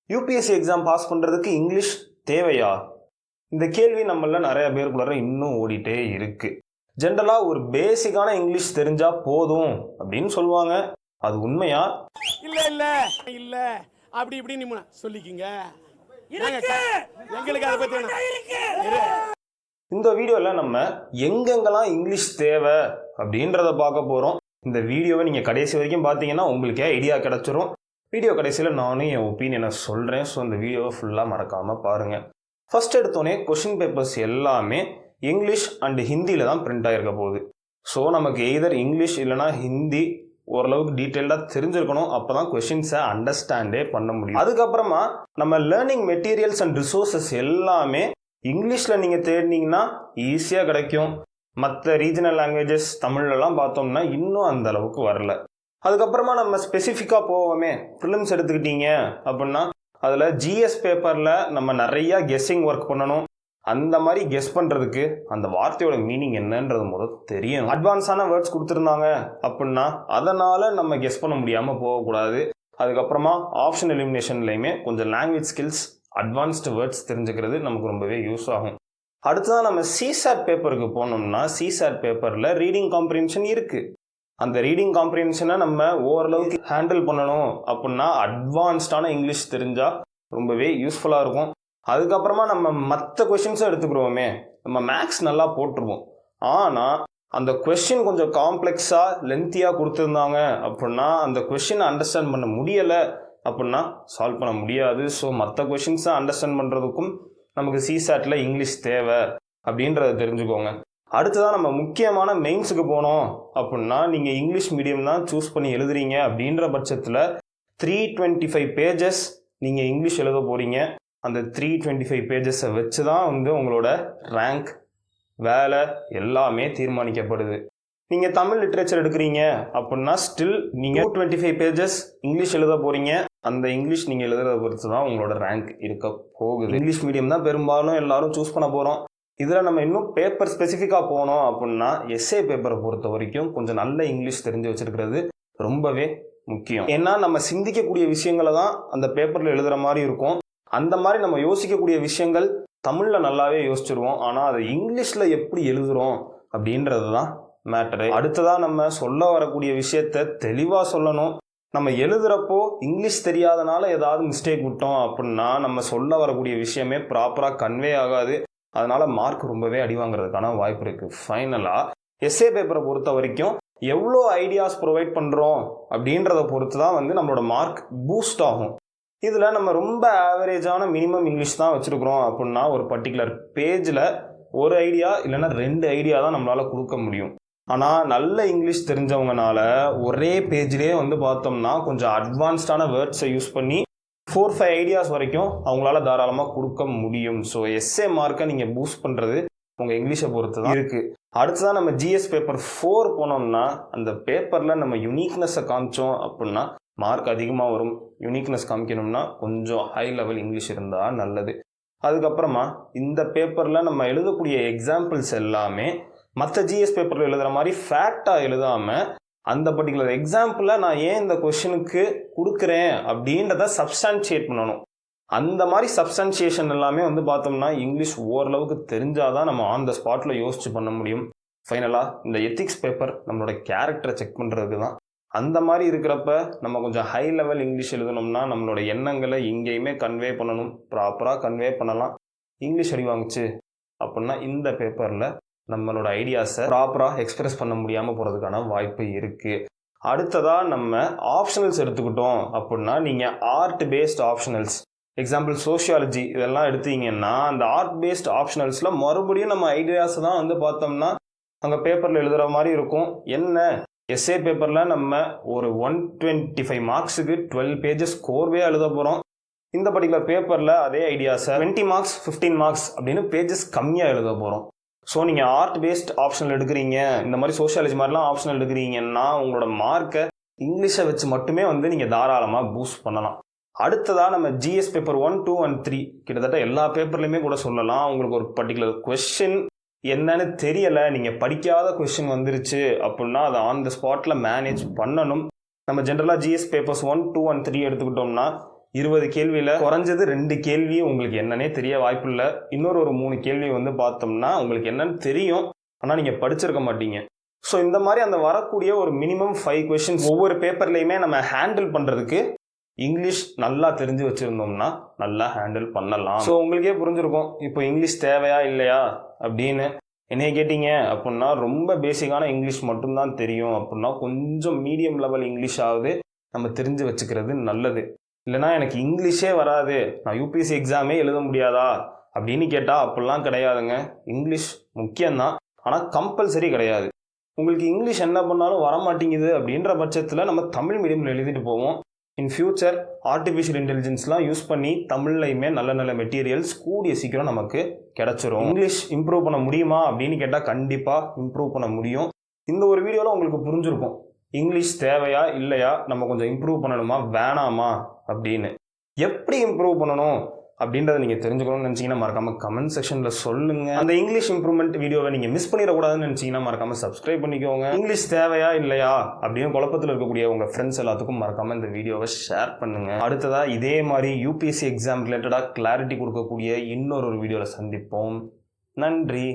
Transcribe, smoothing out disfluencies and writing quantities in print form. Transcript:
UPSC exam pass பண்ணுறதுக்கு English தேவையா? இந்த கேள்வி நம்மள நிறைய பேருக்குள்ளார இன்னும் ஓடிட்டே இருக்கு. ஜென்ரலாக ஒரு பேசிக்கான இங்கிலீஷ் தெரிஞ்சா போதும் அப்படின்னு சொல்லுவாங்க. அது உண்மையா? இல்ல இல்ல இல்ல அப்படி இப்படி நீ சொல்லிக்கிங்க. எங்களுக்கு அதை பத்தி இந்த வீடியோவில் நம்ம எங்கெங்கெல்லாம் இங்கிலீஷ் தேவை அப்படின்றத பார்க்க போகிறோம். இந்த வீடியோவை நீங்கள் கடைசி வரைக்கும் பார்த்தீங்கன்னா உங்களுக்கே ஐடியா கிடச்சிரும். வீடியோ கடைசியில் நானும் என் ஒப்பீனியனை சொல்கிறேன். ஸோ இந்த வீடியோவை ஃபுல்லாக மறக்காமல் பாருங்கள். ஃபஸ்ட் எடுத்தோடனே கொஷின் பேப்பர்ஸ் எல்லாமே இங்கிலீஷ் அண்ட் ஹிந்தியில் தான் பிரிண்ட் ஆகிருக்க போகுது. ஸோ நமக்கு எய்தர் இங்கிலீஷ் இல்லைனா ஹிந்தி ஓரளவுக்கு டீட்டெயில்டாக தெரிஞ்சிருக்கணும். அப்போ தான் கொஷின்ஸை அண்டர்ஸ்டாண்டே பண்ண முடியும். அதுக்கப்புறமா நம்ம லேர்னிங் மெட்டீரியல்ஸ் அண்ட் ரிசோர்ஸஸ் எல்லாமே இங்கிலீஷில் நீங்கள் தேடினீங்கன்னா ஈஸியாக கிடைக்கும். மற்ற ரீஜனல் லாங்குவேஜஸ் தமிழ்லலாம் பார்த்தோம்னா இன்னும் அந்த அளவுக்கு வரல. அதுக்கப்புறமா நம்ம ஸ்பெசிஃபிக்காக போவோமே, ப்ரிலிம்ஸ் எடுத்துக்கிட்டீங்க அப்படின்னா அதில் ஜிஎஸ் பேப்பரில் நம்ம நிறையா கெஸ்ஸிங் ஒர்க் பண்ணணும். அந்த மாதிரி கெஸ் பண்ணுறதுக்கு அந்த வார்த்தையோட மீனிங் என்னன்றது முதல் தெரியும். அட்வான்ஸான வேர்ட்ஸ் கொடுத்துருந்தாங்க அப்படின்னா அதனால் நம்ம கெஸ் பண்ண முடியாமல் போகக்கூடாது. அதுக்கப்புறமா ஆப்ஷன் எலிமினேஷன்லையுமே கொஞ்சம் லாங்குவேஜ் ஸ்கில்ஸ் அட்வான்ஸ்டு வேர்ட்ஸ் தெரிஞ்சுக்கிறது நமக்கு ரொம்பவே யூஸ் ஆகும். அடுத்ததான் நம்ம சிசாட் பேப்பருக்கு போனோம்னா சிசாட் பேப்பரில் ரீடிங் காம்ப்ரிஹென்ஷன் இருக்குது. அந்த ரீடிங் காம்ப்ரிஹென்ஷனை நம்ம ஓரளவுக்கு ஹேண்டில் பண்ணணும் அப்படின்னா அட்வான்ஸ்டான இங்கிலீஷ் தெரிஞ்சால் ரொம்பவே யூஸ்ஃபுல்லாக இருக்கும். அதுக்கப்புறமா நம்ம மற்ற கொஷின்ஸும் எடுத்துக்கிறோமே, நம்ம மேக்ஸ் நல்லா போட்டுருவோம். ஆனால் அந்த கொஷின் கொஞ்சம் காம்ப்ளெக்ஸாக லென்த்தியாக கொடுத்துருந்தாங்க அப்படின்னா அந்த கொஷினை அண்டர்ஸ்டாண்ட் பண்ண முடியலை அப்படின்னா சால்வ் பண்ண முடியாது. ஸோ மற்ற கொஷின்ஸை அண்டர்ஸ்டாண்ட் பண்ணுறதுக்கும் நமக்கு சிசாட்டில் இங்கிலீஷ் தேவை அப்படின்றத தெரிஞ்சுக்கோங்க. அடுத்ததான் நம்ம முக்கியமான மெயின்ஸுக்கு போனோம் அப்படின்னா நீங்கள் இங்கிலீஷ் மீடியம் தான் சூஸ் பண்ணி எழுதுறீங்க அப்படின்ற பட்சத்தில் 325 பேஜஸ் நீங்கள் இங்கிலீஷ் எழுத போகிறீங்க. அந்த 325 பேஜஸை வச்சு தான் உங்களோட ரேங்க், வேலை எல்லாமே தீர்மானிக்கப்படுது. நீங்கள் தமிழ் லிட்ரேச்சர் எடுக்கிறீங்க அப்படின்னா ஸ்டில் நீங்கள் 225 பேஜஸ் இங்கிலீஷ் எழுத போகிறீங்க. அந்த இங்கிலீஷ் நீங்கள் எழுதுறத பொறுத்து தான் உங்களோட ரேங்க் இருக்க போகுது. இங்கிலீஷ் மீடியம் தான் பெரும்பாலும் எல்லாரும் சூஸ் பண்ண போகிறோம். இதில் நம்ம இன்னும் பேப்பர் ஸ்பெசிஃபிக்காக போனோம் அப்படின்னா எஸ்ஏ பேப்பரை பொறுத்த வரைக்கும் கொஞ்சம் நல்ல இங்கிலீஷ் தெரிஞ்சு வச்சுருக்கிறது ரொம்பவே முக்கியம். ஏன்னா நம்ம சிந்திக்கக்கூடிய விஷயங்களை தான் அந்த பேப்பரில் எழுதுகிற மாதிரி இருக்கும். அந்த மாதிரி நம்ம யோசிக்கக்கூடிய விஷயங்கள் தமிழில் நல்லாவே யோசிச்சிருவோம். ஆனால் அதை இங்கிலீஷில் எப்படி எழுதுகிறோம் அப்படின்றது தான் மேட்டரு. அடுத்ததாக நம்ம சொல்ல வரக்கூடிய விஷயத்த தெளிவாக சொல்லணும். நம்ம எழுதுகிறப்போ இங்கிலீஷ் தெரியாதனால ஏதாவது மிஸ்டேக் விட்டோம் அப்படின்னா நம்ம சொல்ல வரக்கூடிய விஷயமே ப்ராப்பராக கன்வே ஆகாது. அதனால் மார்க் ரொம்பவே அடி வாங்குறதுக்கான வாய்ப்பு இருக்குது. ஃபைனலாக எஸ்ஏ பேப்பரை பொறுத்த வரைக்கும் எவ்வளோ ஐடியாஸ் ப்ரொவைட் பண்ணுறோம் அப்படின்றத பொறுத்து தான் நம்மளோட மார்க் பூஸ்ட் ஆகும். இதில் நம்ம ரொம்ப ஆவரேஜான மினிமம் இங்கிலீஷ் தான் வச்சுருக்குறோம் அப்படின்னா ஒரு பர்டிகுலர் பேஜில் ஒரு ஐடியா இல்லைன்னா 2 ஐடியா தான் நம்மளால் கொடுக்க முடியும். ஆனால் நல்ல இங்கிலீஷ் தெரிஞ்சவங்கனால ஒரே பேஜ்லேயே பார்த்தோம்னா கொஞ்சம் அட்வான்ஸ்டான வேர்ட்ஸை யூஸ் பண்ணி 4-5 ஐடியாஸ் வரைக்கும் அவங்களால தாராளமாக கொடுக்க முடியும். ஸோ எஸ்ஏ மார்க்கை நீங்கள் பூஸ்ட் பண்ணுறது உங்கள் இங்கிலீஷை பொறுத்து தான் இருக்குது. அடுத்ததான் நம்ம ஜிஎஸ் பேப்பர் 4 போனோம்னா அந்த பேப்பரில் நம்ம யுனிக்னஸை காமிச்சோம் அப்படின்னா மார்க் அதிகமாக வரும். யுனிக்னஸ் காமிக்கணும்னா கொஞ்சம் ஹை லெவல் இங்கிலீஷ் இருந்தால் நல்லது. அதுக்கப்புறமா இந்த பேப்பரில் நம்ம எழுதக்கூடிய எக்ஸாம்பிள்ஸ் எல்லாமே மற்ற ஜிஎஸ் பேப்பரில் எழுதுகிற மாதிரி ஃபேக்டாக எழுதாமல் அந்த பர்டிகுலர் எக்ஸாம்பிளை நான் ஏன் இந்த கொஷனுக்கு கொடுக்குறேன் அப்படின்றத சப்ஸ்டான்ஷியேட் பண்ணணும். அந்த மாதிரி சப்ஸ்டான்ஷியேஷன் எல்லாமே பார்த்தோம்னா இங்கிலீஷ் ஓரளவுக்கு தெரிஞ்சாதான் நம்ம ஆன் த ஸ்பாட்டில் யோசிச்சு பண்ண முடியும். ஃபைனலாக இந்த எத்திக்ஸ் பேப்பர் நம்மளோட கேரக்டரை செக் பண்ணுறதுக்கு தான். அந்த மாதிரி இருக்கிறப்ப நம்ம கொஞ்சம் ஹை லெவல் இங்கிலீஷ் எழுதணும்னா நம்மளோட எண்ணங்களை எங்கேயுமே கன்வே பண்ணணும். ப்ராப்பராக கன்வே பண்ணலாம். இங்கிலீஷ் அடி வாங்குச்சு அப்படின்னா இந்த பேப்பரில் நம்மளோட ஐடியாஸை ப்ராப்பராக எக்ஸ்பிரஸ் பண்ண முடியாமல் போகிறதுக்கான வாய்ப்பு இருக்குது. அடுத்ததாக நம்ம ஆப்ஷனல்ஸ் எடுத்துக்கிட்டோம் அப்படின்னா நீங்கள் art based optionals, example sociology இதெல்லாம் எடுத்தீங்கன்னா அந்த ஆர்ட் பேஸ்ட் ஆப்ஷனல்ஸில் மறுபடியும் நம்ம ஐடியாஸை தான் பார்த்தோம்னா அங்கே பேப்பரில் எழுதுகிற மாதிரி இருக்கும். என்ன எஸ்ஏ பேப்பரில் நம்ம ஒரு 125 மார்க்ஸுக்கு 12 பேஜஸ் கோர்வே எழுத போகிறோம். இந்த பர்டிகுலர் பேப்பரில் அதே ஐடியாஸை 20 மார்க்ஸ் 15 மார்க்ஸ் அப்படின்னு பேஜஸ் கம்மியாக எழுத போகிறோம். ஸோ நீங்கள் ஆர்ட் பேஸ்ட் ஆப்ஷனல் எடுக்கிறீங்க, இந்த மாதிரி சோஷியாலஜி மாதிரிலாம் ஆப்ஷனல் எடுக்கிறீங்கன்னா உங்களோட மார்க்கை இங்கிலீஷை வச்சு மட்டுமே நீங்கள் தாராளமாக பூஸ்ட் பண்ணலாம். அடுத்ததாக நம்ம ஜிஎஸ் பேப்பர் 1, 2 and 3 கிட்டத்தட்ட எல்லா பேப்பர்லையுமே கூட சொல்லலாம். உங்களுக்கு ஒரு பர்டிகுலர் கொஸ்டின் என்னன்னு தெரியலை, நீங்கள் படிக்காத கொஸ்டின் வந்துருச்சு அப்படின்னா அதை ஆன் த ஸ்பாட்டில் மேனேஜ் பண்ணணும். நம்ம ஜென்ரலாக ஜிஎஸ் பேப்பர்ஸ் 1, 2 and 3 எடுத்துக்கிட்டோம்னா 20 கேள்வியில் குறைஞ்சது 2 கேள்வி உங்களுக்கு என்னன்னே தெரிய வாய்ப்பில்லை. இன்னொரு 3 கேள்வி வந்து பார்த்தோம்னா உங்களுக்கு என்னன்னு தெரியும், ஆனால் நீங்கள் படிச்சிருக்க மாட்டீங்க. ஸோ இந்த மாதிரி அந்த வரக்கூடிய ஒரு மினிமம் 5 கொஷின்ஸ் ஒவ்வொரு பேப்பர்லையுமே நம்ம ஹேண்டில் பண்ணுறதுக்கு இங்கிலீஷ் நல்லா தெரிஞ்சு வச்சுருந்தோம்னா நல்லா ஹேண்டில் பண்ணலாம். ஸோ உங்களுக்கே புரிஞ்சிருக்கும் இப்போ இங்கிலீஷ் தேவையா இல்லையா அப்படின்னு. என்னைய கேட்டிங்க அப்படின்னா ரொம்ப பேசிக்கான இங்கிலீஷ் மட்டும்தான் தெரியும் அப்படின்னா கொஞ்சம் மீடியம் லெவல் இங்கிலீஷாவது நம்ம தெரிஞ்சு வச்சுக்கிறது நல்லது. இல்லைனா எனக்கு இங்கிலீஷே வராது, நான் யூபிஎஸ்சி எக்ஸாமே எழுத முடியாதா அப்படின்னு கேட்டால் அப்படிலாம் கிடையாதுங்க. இங்கிலீஷ் முக்கியம்தான், ஆனால் கம்பல்சரி கிடையாது. உங்களுக்கு இங்கிலீஷ் என்ன பண்ணாலும் வரமாட்டேங்குது அப்படின்ற பட்சத்தில் நம்ம தமிழ் மீடியமில் எழுதிட்டு போவோம். இன் ஃபியூச்சர் ஆர்டிஃபிஷியல் இன்டெலிஜென்ஸ்லாம் யூஸ் பண்ணி தமிழ்லையுமே நல்ல நல்ல மெட்டீரியல்ஸ் கூடிய சீக்கிரம் நமக்கு கிடச்சிரும். இங்கிலீஷ் இம்ப்ரூவ் பண்ண முடியுமா அப்படின்னு கேட்டால் கண்டிப்பாக இம்ப்ரூவ் பண்ண முடியும். இந்த ஒரு வீடியோவில் உங்களுக்கு புரிஞ்சிருக்கும் இங்கிலீஷ் தேவையா இல்லையா, நம்ம கொஞ்சம் இம்ப்ரூவ் பண்ணணுமா வேணாமா அப்படின்னு. எப்படி இம்ப்ரூவ் பண்ணணும் அப்படின்றத நீங்கள் தெரிஞ்சுக்கணும்னு நினச்சிங்கன்னா மறக்காமல் கமெண்ட் செக்ஷனில் சொல்லுங்கள். அந்த இங்கிலீஷ் இம்ப்ரூவ்மெண்ட் வீடியோவை நீங்கள் மிஸ் பண்ணிடக்கூடாதுன்னு நினச்சிங்கன்னா மறக்காமல் சப்ஸ்கிரைப் பண்ணிக்கோங்க. இங்கிலீஷ் தேவையா இல்லையா அப்படின்னு குழப்பத்தில் இருக்கக்கூடிய உங்கள் ஃப்ரெண்ட்ஸ் எல்லாத்துக்கும் மறக்காமல் இந்த வீடியோவை ஷேர் பண்ணுங்கள். அடுத்ததாக இதே மாதிரி யூபிஎஸ்சி எக்ஸாம் ரிலேட்டடாக கிளாரிட்டி கொடுக்கக்கூடிய இன்னொரு வீடியோவில் சந்திப்போம். நன்றி.